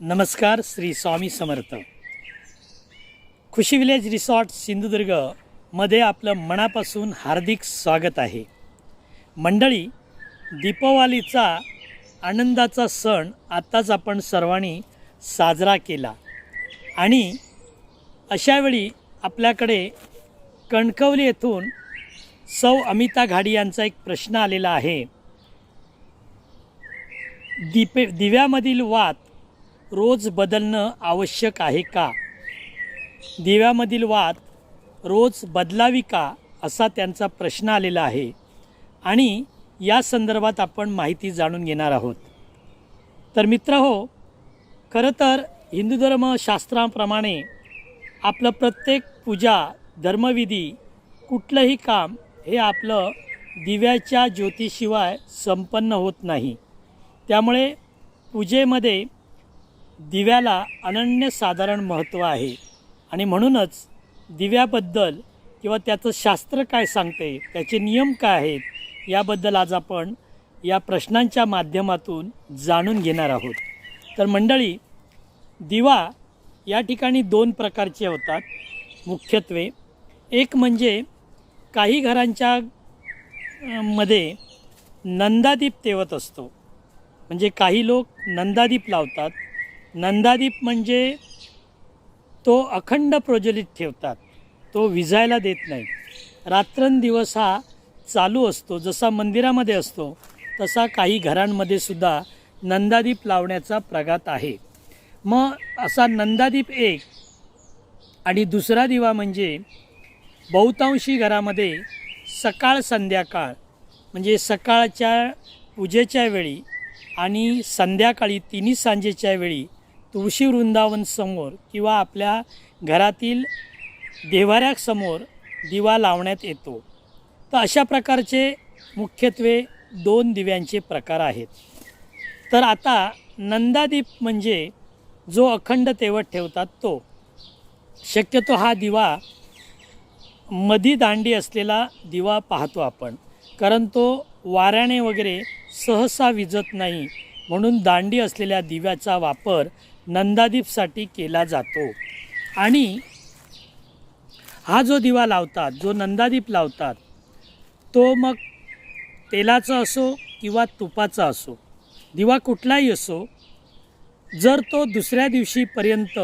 नमस्कार. श्री स्वामी समर्थ. खुशी village resort Sindhudurg मध्ये आपलं मनापासून हार्दिक स्वागत आहे. मंडळी, दीपावलीचा आनंदाचा सण आत्ताच आपण सर्वांनी साजरा केला आणि अशावेळी आपल्याकडे कणकवली येथून सौ अमिता घाडी यांचा एक प्रश्न आलेला आहे. दिव्यामधील वात रोज बदलणं आवश्यक आहे का? दिव्यामधील वात रोज बदलावी का, असा त्यांचा प्रश्न आलेला आहे आणि या संदर्भात आपण माहिती जाणून घेणार आहोत. तर मित्रहो, खरं तर हिंदू धर्मशास्त्राप्रमाणे आपलं प्रत्येक पूजा, धर्मविधी, कुठलंही काम हे आपलं दिव्याच्या ज्योतीशिवाय संपन्न होत नाही. त्यामुळे पूजेमध्ये दिव्याला अनन्यसाधारण महत्त्व आहे आणि म्हणूनच दिव्याबद्दल किंवा त्याचं शास्त्र काय सांगते, त्याचे नियम काय आहेत, याबद्दल आज आपण या प्रश्नांच्या माध्यमातून जाणून घेणार आहोत. तर मंडळी, दिवा या ठिकाणी दोन प्रकारचे होतात मुख्यत्वे. एक म्हणजे काही घरांच्या मध्ये नंदादीप तेवत असतो, म्हणजे काही लोक नंदादीप लावतात. नंदादीप म्हणजे तो अखंड प्रज्वलित ठेवतात, तो विझायला देत नाही. रात्रंदिवस हा चालू असतो. जसा मंदिरामध्ये असतो तसा काही घरांमध्ये सुद्धा नंदादीप लावण्याचा प्रघात आहे. मग असा नंदादीप एक. आणि दुसरा दिवा म्हणजे बहुतांशी घरामध्ये सकाळ संध्याकाळ, म्हणजे सकाळच्या पूजेच्या वेळी आणि संध्याकाळी तिन्ही सांजेच्या वेळी तुळशी वृंदावन समोर किंवा आपल्या घरातील देव्हाऱ्यासमोर दिवा लावण्यात येतो. तर अशा प्रकारचे मुख्यत्वे दोन दिव्यांचे प्रकार आहेत. तर आता नंदादीप म्हणजे जो अखंड तेवत ठेवतात तो. शक्यतो हा दिवा मधी दांडी असलेला दिवा पाहतो आपण, कारण तो वाऱ्याने वगैरे सहसा विझत नाही, म्हणून दांडी असलेल्या दिव्याचा वापर नंदादीपसाठी केला जातो. आणि हा जो दिवा लावतात, जो नंदादीप लावतात, तो मग तेलाचा असो किंवा तुपाचा असो, दिवा कुठलाही असो, जर तो दुसऱ्या दिवशीपर्यंत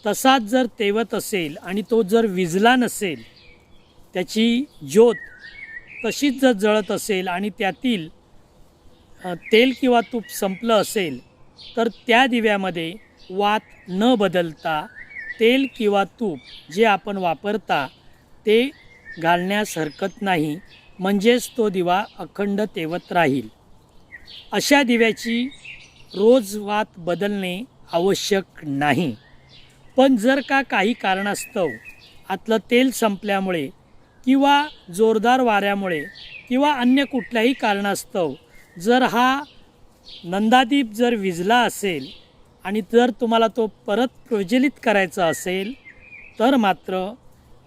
तसाच जर तेवत असेल आणि तो जर विझला नसेल, त्याची ज्योत तशीच जर जळत असेल आणि त्यातील तेल किंवा तूप संपलं असेल, तर त्या दिव्यामध्ये वात न बदलता तेल किंवा तूप जे आपण वापरता ते घालण्यास हरकत नाही, म्हणजेच तो दिवा अखंड तेवत राहील. अशा दिव्याची रोज वात बदलणे आवश्यक नाही. पण जर का काही कारणास्तव आतलं तेल संपल्यामुळे किंवा जोरदार वाऱ्यामुळे किंवा अन्य कुठल्याही कारणास्तव जर हा नंदादीप जर विझला असेल आणि जर तुम्हाला तो परत प्रज्वलित करायचा असेल, तर मात्र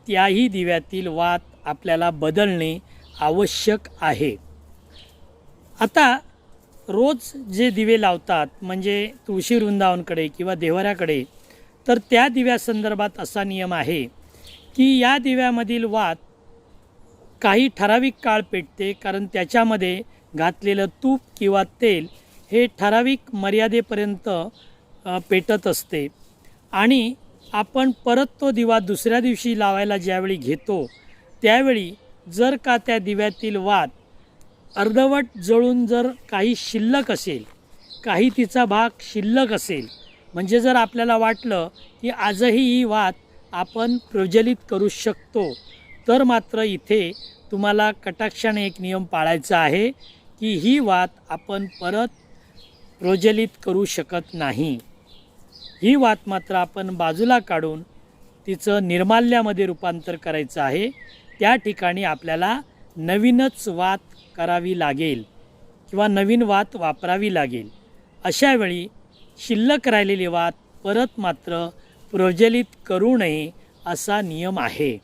त्याही दिव्यातील वात आपल्याला बदलणे आवश्यक आहे. आता रोज जे दिवे लावतात, म्हणजे तुळशी वृंदावनकडे किंवा देव्हाऱ्याकडे, तर त्या दिव्यासंदर्भात असा नियम आहे की या दिव्यामधील वात काही ठराविक काळ पेटते, कारण त्याच्यामध्ये घातलेलं तूप किंवा तेल हे ठराविक मर्यादेपर्यंत पेटत असते. आणि आपण परत तो दिवा दुसऱ्या दिवशी लावायला ज्यावेळी घेतो, त्यावेळी जर का त्या दिव्यातील वात अर्धवट जळून जर काही शिल्लक असेल, काही तिचा भाग शिल्लक असेल, म्हणजे जर आपल्याला वाटलं की आजही ही वात आपण प्रज्वलित करू शकतो, तर मात्र इथे तुम्हाला कटाक्षाने एक नियम पाळायचा आहे की ही वात आपण परत प्रज्वलित करू शकत नाही. ही वात मात्र आपण बाजूला काढून तिचं निर्माल्यामध्ये रूपांतर करायचं आहे. त्या ठिकाणी आपल्याला नवीनच वात करावी लागेल किंवा नवीन वात वापरावी लागेल. अशावेळी शिल्लक राहिलेली वात परत मात्र प्रज्वलित करू नये असा नियम आहे.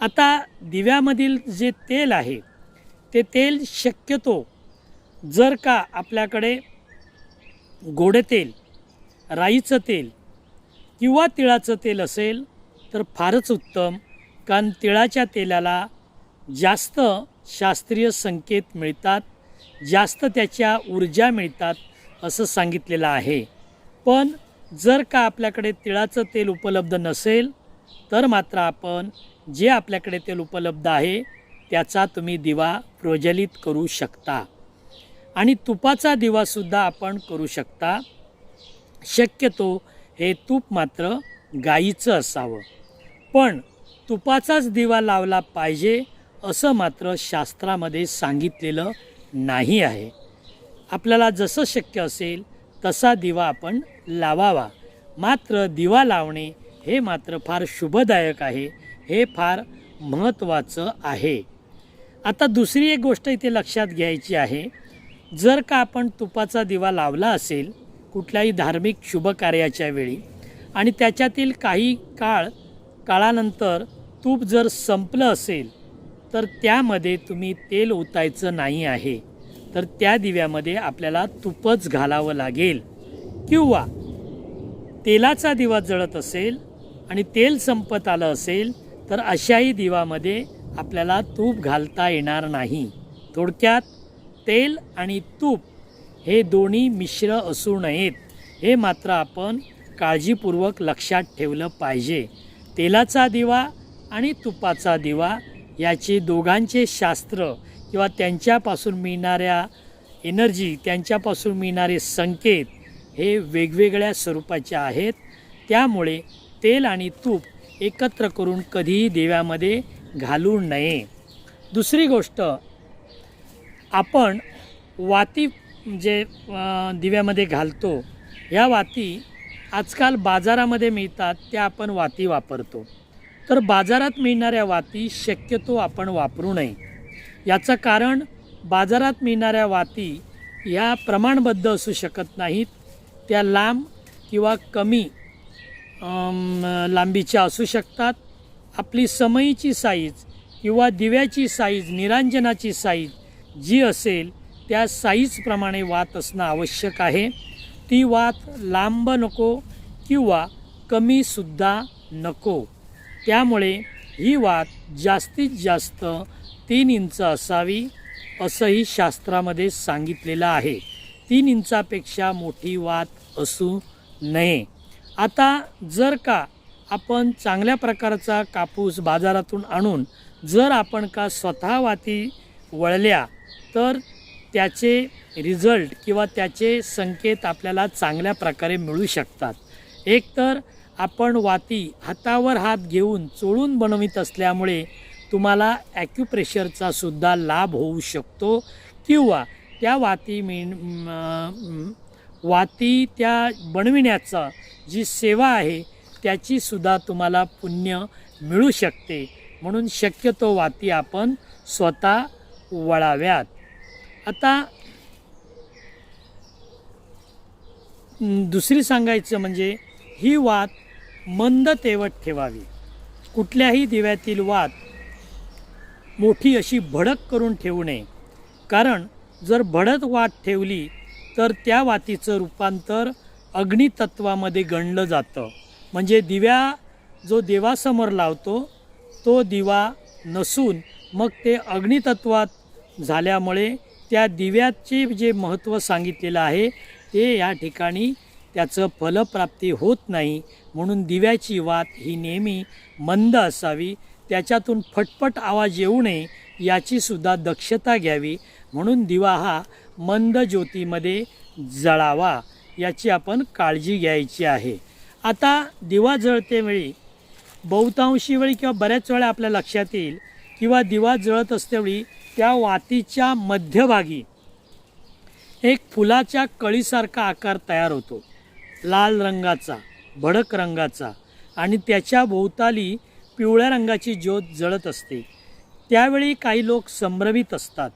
आता दिव्यामधील जे तेल आहे, ते तेल शक्यतो जर का आपल्याकडे गोडे तेल राईचं तेल किंवा तिळाचं तेल असेल तर फारच उत्तम, कारण तिळाच्या तेलाला जास्त शास्त्रीय संकेत मिळतात, जास्त त्याच्या ऊर्जा मिळतात असं सांगितलेलं आहे. पण जर का आपल्याकडे तिळाचं तेल उपलब्ध नसेल तर मात्र आपण जे आपल्याकडे तेल उपलब्ध आहे त्याचा तुम्ही दिवा प्रज्वलित करू शकता. आणि तुपाचा दिवासुद्धा आपण करू शकता. शक्यतो हे तूप मात्र गाईचं असावं, पण तुपाचाच दिवा लावला पाहिजे असं मात्र शास्त्रामध्ये सांगितलेलं नाही आहे. आपल्याला जसं शक्य असेल तसा दिवा आपण लावावा. मात्र दिवा लावणे हे मात्र फार शुभदायक आहे, हे फार महत्त्वाचं आहे. आता दुसरी एक गोष्ट इथे लक्षात घ्यायची आहे. जर का आपण तुपाचा दिवा लावला असेल कुठल्याही धार्मिक शुभकार्याच्या वेळी आणि त्याच्यातील काही काळानंतर तूप जर संपलं असेल तर त्यामध्ये तुम्ही तेल ओतायचं नाही आहे, तर त्या दिव्यामध्ये आपल्याला तूपच घालावं लागेल. किंवा तेलाचा दिवा जळत असेल आणि तेल संपत आलं असेल तर अशाही दिवामध्ये आपल्याला तूप घालता येणार नाही. थोडक्यात तेल आणि तूप हे दोन्ही मिश्र असू नयेत, हे मात्र आपण काळजीपूर्वक लक्षात ठेवलं पाहिजे. तेलाचा दिवा आणि तुपाचा दिवा याचे दोघांचे शास्त्र किंवा त्यांच्यापासून मिळणाऱ्या एनर्जी, त्यांच्यापासून मिळणारे संकेत हे वेगवेगळ्या स्वरूपाचे आहेत. त्यामुळे तेल आणि तूप एकत्र करून कधीही दिव्यामध्ये घालू नये. दुसरी गोष्ट, आपण वाती जे दिव्यामध्ये घालतो ह्या वाती आजकाल बाजारामध्ये मिळतात, त्या आपण वाती वापरतो. तर बाजारात मिळणाऱ्या वाती शक्यतो आपण वापरू नये. याचं कारण बाजारात मिळणाऱ्या वाती ह्या प्रमाणबद्ध असू शकत नाहीत. त्या लांब किंवा कमी लांबीच्या असू शकतात. आपली समईची साईज किंवा दिव्याची साईज, निरांजनाची साईज जी असेल त्या साईजप्रमाणे वात असणं आवश्यक आहे. ती वात लांब नको किंवा कमीसुद्धा नको. त्यामुळे ही वात जास्तीत जास्त 3 इंच असावी असंही शास्त्रामध्ये सांगितलेलं आहे. 3 इंचापेक्षा मोठी वात असू नये. आता जर का आपण चांगल्या प्रकारचा कापूस बाजारातून आणून जर आपण का स्वतः वाती वळल्या तर त्याचे रिझल्ट किंवा त्याचे संकेत आपल्याला चांगल्या प्रकारे मिळू शकतात. एकतर आपण वाती हातावर हात घेऊन चोळून बनवित असल्यामुळे तुम्हाला ॲक्युप्रेशरचा सुद्धा लाभ होऊ शकतो. किंवा त्या वाती त्या बनविण्याचा जी सेवा आहे त्याचीसुद्धा तुम्हाला पुण्य मिळू शकते. म्हणून शक्यतो वाती आपण स्वतः वळाव्यात. आता दुसरी सांगायचं म्हणजे ही वात मंद तेवत ठेवावी. कुठल्याही दिव्यातील वात मोठी अशी भडक करून ठेवू नये, कारण जर भडक वात ठेवली तर त्या वातीचं रूपांतर अग्नितत्वामध्ये गणलं जातं. म्हणजे जो देवासमोर लावतो तो दिवा नसून मग ते अग्नितत्वात झाल्यामुळे त्या दिव्याचे जे महत्त्व सांगितलेलं आहे ते या ठिकाणी त्याचं फलप्राप्ती होत नाही. म्हणून दिव्याची वात ही नेहमी मंद असावी. त्याच्यातून फटफट आवाज येऊ नये याचीसुद्धा दक्षता घ्यावी. म्हणून दिवा हा मंद ज्योतीमध्ये जळावा याची आपण काळजी घ्यायची आहे. आता दिवा जळतेवेळी बहुतांशी वेळी किंवा बऱ्याच वेळा आपल्या लक्षात येईल किंवा दिवा जळत असतेवेळी त्या वातीच्या मध्यभागी एक फुलाच्या कळीसारखा आकार तयार होतो, लाल रंगाचा, भडक रंगाचा, आणि त्याच्या भोवताली पिवळ्या रंगाची ज्योत जळत असते. त्यावेळी काही लोक संभ्रमित असतात.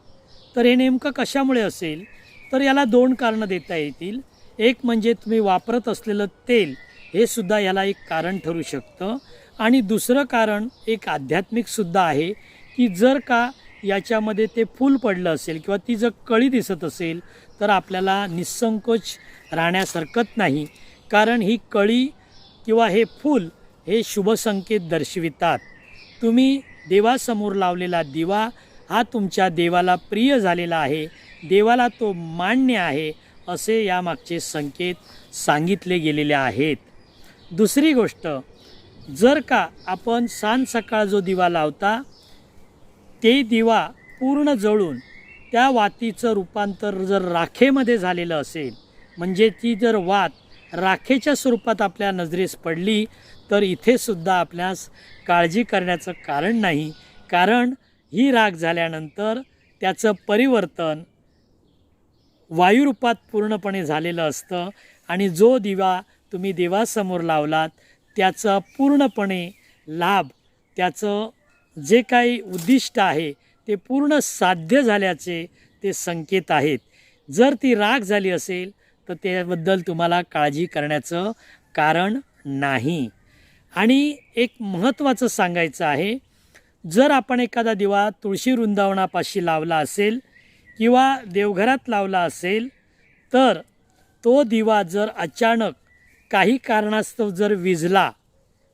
तर हे नेमकं कशामुळे असेल तर याला 2 कारणं देता येतील. एक म्हणजे तुम्ही वापरत असलेलं तेल हे सुद्धा याला एक कारण ठरू शकतं. आणि दुसरं कारण एक आध्यात्मिकसुद्धा आहे की जर का याच्यामध्ये ते फूल पडलं असेल किंवा ती जर कळी दिसत असेल तर आपल्याला निसंकोच राहण्यास हरकत नाही कारण ही कळी किंवा हे फूल हे शुभ संकेत दर्शवितात. तुम्ही देवासमोर लावलेला दिवा हा तुमच्या देवाला प्रिय झालेला आहे, देवाला तो मान्य आहे, असे यामागचे संकेत सांगितले गेलेले आहेत. दुसरी गोष्ट, जर का आपण सांज सकाळ जो दिवा लावता ते दिवा पूर्ण जळून त्या वातीचं रूपांतर जर राखेमध्ये झालेलं असेल, म्हणजे ती जर वात राखेच्या स्वरूपात आपल्या नजरेस पडली, तर इथेसुद्धा आपल्यास काळजी करण्याचं कारण नाही. कारण ही राख झाल्यानंतर त्याचं परिवर्तन वायुरूपात पूर्णपणे झालेलं असतं आणि जो दिवा तुम्ही देवासमोर लावलात त्याचा पूर्णपणे लाभ, त्याचं जे काही उद्दिष्ट आहे ते पूर्ण साध्य झाल्याचे ते संकेत आहेत. जर ती राख झाली असेल तर त्याबद्दल तुम्हाला काळजी करण्याचं कारण नाही. आणि एक महत्त्वाचं सांगायचं आहे, जर आपण एखादा दिवा तुळशी वृंदावनापाशी लावला असेल किंवा देवघरात लावला असेल, तर तो दिवा जर अचानक काही कारणास्तव जर विझला,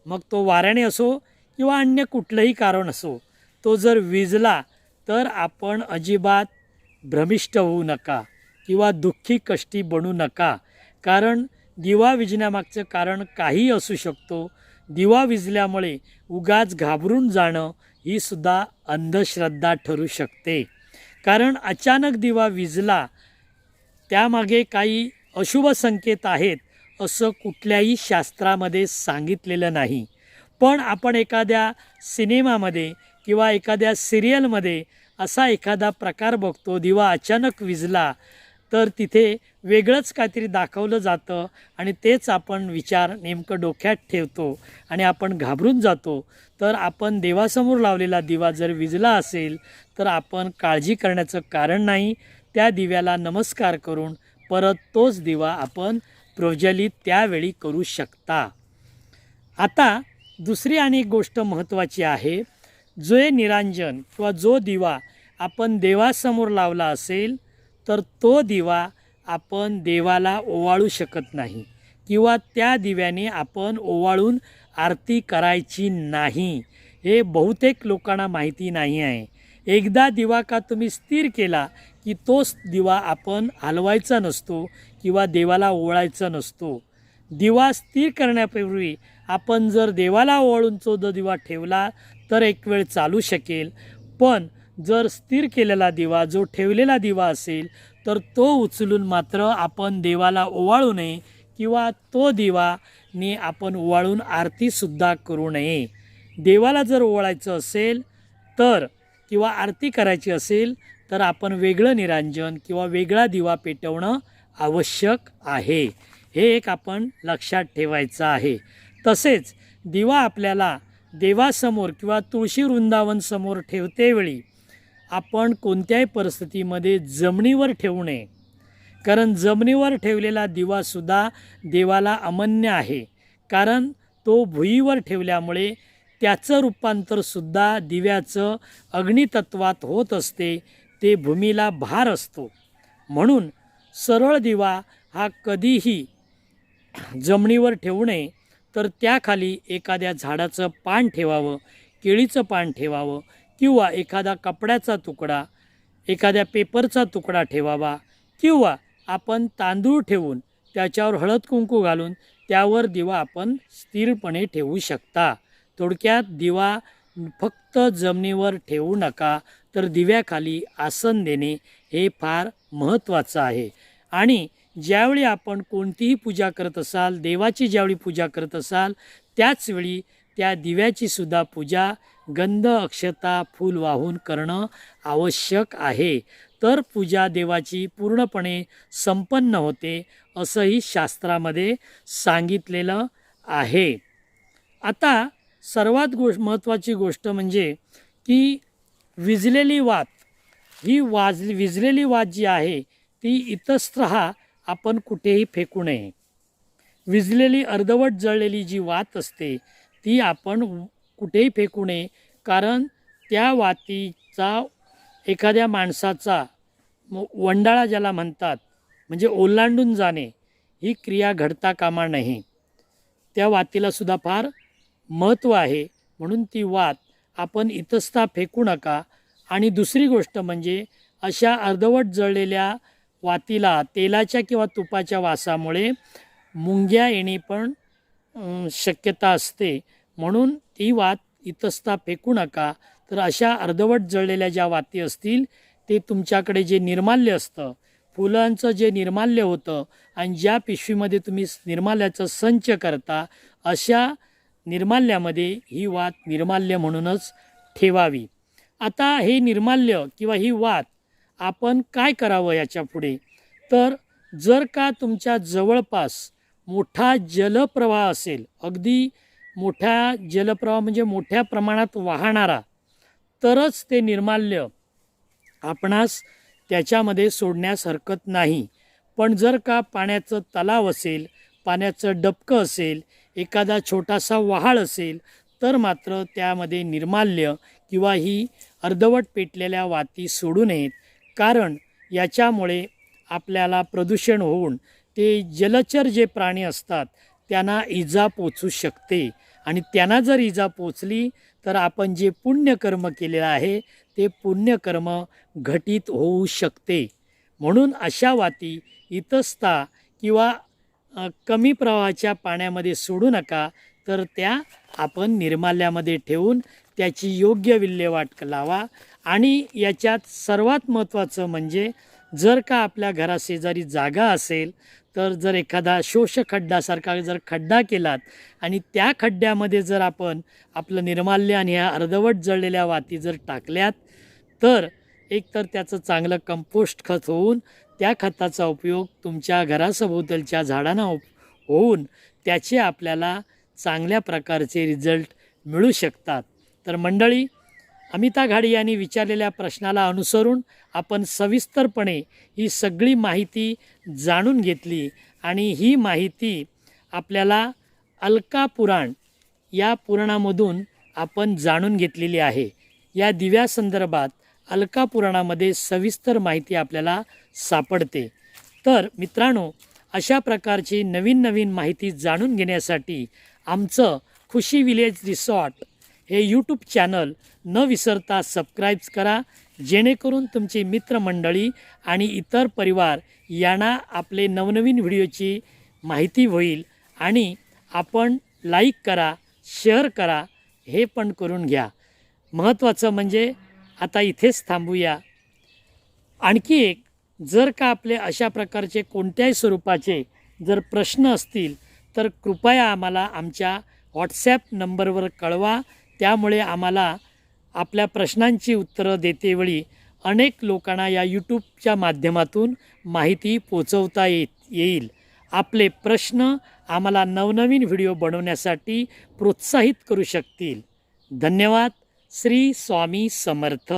मग तो वाऱ्याने असो किंवा अन्य कुठलंही कारण असो, तो जर विझला तर आपण अजिबात भ्रमिष्ट होऊ नका किंवा दुःखी कष्टी बनू नका. कारण दिवा विझण्यामागचं कारण काही असू शकतो. दिवा विझल्यामुळे उगाच घाबरून जाणं ही सुद्धा अंधश्रद्धा ठरू शकते. कारण अचानक दिवा विझला त्यामागे काही अशुभ संकेत आहेत असं कुठल्याही शास्त्रामध्ये सांगितलेलं नाही. पण आपण एखाद्या सिनेमामध्ये किंवा एखाद्या सिरियलमध्ये असा एखादा प्रकार बघतो, दिवा अचानक विझला तर तिथे वेगळंच काहीतरी दाखवलं जातं आणि तेच आपण विचार नेमकं डोक्यात ठेवतो आणि आपण घाबरून जातो. तर आपण देवासमोर लावलेला दिवा जर विझला असेल तर आपण काळजी करण्याचं कारण नाही. त्या दिव्याला नमस्कार करून परत तोच दिवा आपण प्रज्वलित त्यावेळी करू शकता. आता दुसरी आणि एक गोष्ट महत्त्वाची आहे, जे निरांजन किंवा जो दिवा आपण देवासमोर लावला असेल तर तो दिवा आपण देवाला ओवाळू शकत नाही किंवा त्या दिव्याने आपण ओवाळून आरती करायची नाही. हे बहुतेक लोकांना माहिती नाही आहे. एकदा दिवा का तुम्ही स्थिर केला की तोच दिवा आपण हलवायचा नसतो किंवा देवाला ओवाळायचा नसतो. दिवा स्थिर करण्यापूर्वी आपण जर देवाला ओवाळून तो दिवा ठेवला तर एक वेळ चालू शकेल, पण जर स्थिर केलेला दिवा जो ठेवलेला दिवा असेल तर तो उचलून मात्र आपण देवाला ओवाळू नये किंवा तो दिवाने आपण ओवाळून आरतीसुद्धा करू नये. देवाला जर ओवाळायचं असेल तर किंवा आरती करायची असेल तर आपण वेगळं निरांजन किंवा वेगळा दिवा पेटवणं आवश्यक आहे. हे एक आपण लक्षात ठेवायचं आहे. तसेच दिवा आपल्याला देवासमोर किंवा तुळशी वृंदावनसमोर ठेवतेवेळी आपण कोणत्याही परिस्थितीमध्ये जमिनीवर ठेवू नये. कारण जमिनीवर ठेवलेला दिवासुद्धा देवाला अमान्य आहे. कारण तो भुईवर ठेवल्यामुळे त्याचं रूपांतरसुद्धा दिव्याचं अग्नितत्वात होत असते, ते भूमीला भार असतो. म्हणून सरळ दिवा हा कधीही जमिनीवर ठेवू नये, तर त्याखाली एखाद्या झाडाचं पान ठेवावं, केळीचं पान ठेवावं किंवा एखादा कपड्याचा तुकडा, एखाद्या पेपरचा तुकडा ठेवावा किंवा आपण तांदूळ ठेवून त्याच्यावर हळद कुंकू घालून त्यावर दिवा आपण स्थिरपणे ठेवू शकता. थोडक्यात दिवा फक्त जमिनीवर ठेवू नका, तर दिव्याखाली आसन देणे हे फार महत्त्वाचं आहे. आणि ज्यावेळी आपण कोणतीही पूजा करत असाल, देवाची ज्यावेळी पूजा करत असाल, त्याचवेळी त्या दिव्याचीसुद्धा पूजा गंध, अक्षता, फूल वाहून करणं आवश्यक आहे. तर पूजा देवाची पूर्णपणे संपन्न होते असंही शास्त्रामध्ये सांगितलेलं आहे. आता सर्वात महत्त्वाची गोष्ट म्हणजे की विझलेली वात, ही विझलेली वात जी आहे ती इतस्ततः आपण कुठेही फेकू नये. विझलेली अर्धवट जळलेली जी वात असते ती आपण कुठेही फेकू नये. कारण त्या वातीचा एखाद्या माणसाचा वंडाळा ज्याला म्हणतात, म्हणजे ओलांडून जाणे ही क्रिया घडता कामा नये. त्या वातीला सुद्धा फार महत्त्व आहे. म्हणून ती वात आपण इतस्ता फेकू नका. आणि दुसरी गोष्ट म्हणजे अशा अर्धवट जळलेल्या वातीला तेलाच्या किंवा तुपाच्या वासामुळे मुंग्या येणे पण शक्यता असते. म्हणून ती वात इतस्ता फेकू नका. तर अशा अर्धवट जळलेल्या ज्या वाती असतील ते तुमच्याकडे जे निर्माल्य असतं, फुलांचं जे निर्माल्य होतं आणि ज्या पिशवीमध्ये तुम्ही निर्माल्याचं संच करता, अशा निर्माल्यामध्ये ही वात निर्माल्य म्हणूनच ठेवावी. आता हे निर्माल्य किंवा ही वात आपण काय करावं याच्या पुढे, तर जर का तुमच्या जवळपास मोठा जलप्रवाह असेल, अगदी मोठा जलप्रवाह म्हणजे मोठ्या प्रमाणात वाहणारा, तरच ते निर्माल्य आपणास त्याच्यामध्ये सोडण्यास हरकत नाही. पण जर का पाण्याचं तलाव असेल, पाण्याचं डबकं असेल, एखादा छोटासा वहाळ असेल, तर मात्र त्यामध्ये निर्माल्य किंवा ही अर्धवट पेटलेल्या वाती सोडू नयेत. कारण याच्यामुळे आपल्याला प्रदूषण होऊन ते जलचर जे प्राणी असतात त्यांना इजा पोचू शकते. आणि त्यांना जर इजा पोचली तर आपण जे पुण्यकर्म केलेलं आहे ते पुण्यकर्म घटित होऊ शकते. म्हणून अशा वाती इतस्ता किंवा कमी प्रवाहाच्या पाण्यामध्ये सोडू नका. तर त्या आपण निर्माल्यामध्ये ठेवून त्याची योग्य विल्हेवाट लावा. आणि याच्यात सर्वात महत्त्वाचं म्हणजे जर का आपल्या घराशेजारी जागा असेल तर जर एखादा शोषखड्डासारखा जर खड्डा केलात आणि त्या खड्ड्यामध्ये जर आपण आपलं निर्माल्य आणि ह्या अर्धवट जळलेल्या वाती जर टाकल्यात तर एकतर त्याचं चांगलं कंपोस्ट खत होऊन त्या खताचा उपयोग तुमच्या घरासभोवतालच्या झाडांना होऊन त्याचे आपल्याला चांगल्या प्रकारचे रिझल्ट मिळू शकतात. तर मंडळी, अमिता घाडी यांनी विचारलेल्या प्रश्नाला अनुसरून आपण सविस्तरपणे ही सगळी माहिती जाणून घेतली. आणि ही माहिती आपल्याला अलका पुराण या पुराणामधून आपण जाणून घेतलेली आहे. या दिव्यासंदर्भात अलका पुराणामध्ये सविस्तर माहिती आपल्याला सापडते. तर मित्रांनो, अशा प्रकारची नवीन नवीन माहिती जाणून घेण्यासाठी आमचं खुशी विलेज रिसॉर्ट हे यूट्यूब चॅनल न विसरता सबस्क्राईब करा. जेणेकरून तुमची मित्रमंडळी आणि इतर परिवार यांना आपले नवनवीन व्हिडिओची माहिती होईल. आणि आपण लाईक करा, शेअर करा, हे पण करून घ्या. महत्त्वाचं म्हणजे आता इथेच थांबूया. आणखी एक, जर का आपले अशा प्रकारचे कोणत्याही स्वरूपाचे जर प्रश्न असतील तर कृपया आम्हाला आमच्या व्हॉट्सॲप नंबरवर कळवा. त्यामुळे आम्हाला आपल्या प्रश्नांची उत्तरं देतेवेळी अनेक लोकांना या यूट्यूबच्या माध्यमातून माहिती पोचवता येईल. आपले प्रश्न आम्हाला नवनवीन व्हिडिओ बनवण्यासाठी प्रोत्साहित करू शकतील. धन्यवाद. श्री स्वामी समर्थ.